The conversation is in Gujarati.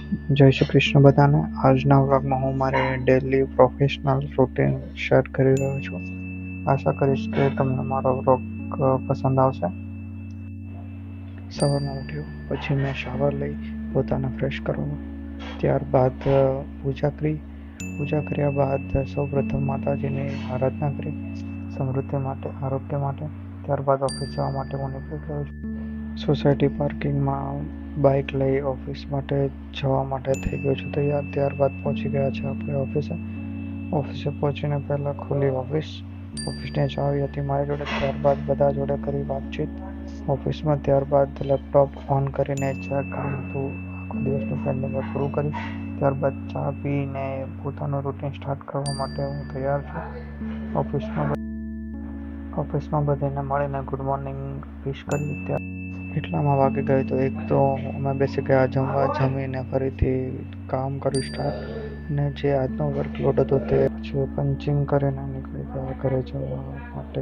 જય શ્રી કૃષ્ણ બધાને. આજના વ્લોગમાં હું મારી ડેલી પ્રોફેશનલ રૂટીન શેર કરી રહ્યો છું. આશા કરીશ કે તમને મારો વ્લોગ પસંદ આવશે. સવારમાં ઉઠ્યો પછી મેં શાવર લઈ પોતાને ફ્રેશ કરવાનું, ત્યારબાદ પૂજા કર્યા બાદ સૌપ્રથમ માતાજીની આરાધના કરી સમૃદ્ધિ માટે, આરોગ્ય માટે. ત્યારબાદ ઓફિસ જવા માટે હું નીકળી ગયો છું. સોસાયટી પાર્કિંગમાં બાઇક લઈ ઓફિસ માટે જવા માટે થઈ ગયો છું તૈયાર. ત્યારબાદ પહોંચી ગયા છે આપણે ઓફિસે પહોંચીને પહેલાં ખોલી ઓફિસની ચાવી હતી મારી જોડે. ત્યારબાદ બધા જોડે કરી વાતચીત ઓફિસમાં. ત્યારબાદ લેપટોપ ઓન કરીને જે કામ હતું આખો દિવસનું પેન્ડિંગ પૂરું કરી. ત્યારબાદ ચા પીને પોતાનું રૂટીન સ્ટાર્ટ કરવા માટે હું તૈયાર છું. ઓફિસમાં બધાને મળીને ગુડ મોર્નિંગ વિશ કરી. એટલામાં વાગી ગયું તો એક તો અમે બેસી ગયા જમવા. જમીને ફરીથી કામ કર્યું સ્ટાર્ટ, અને જે આજનો વર્કલોડ હતો તે પછી પંચિંગ કરીને નીકળી ગયા ઘરે જવા માટે.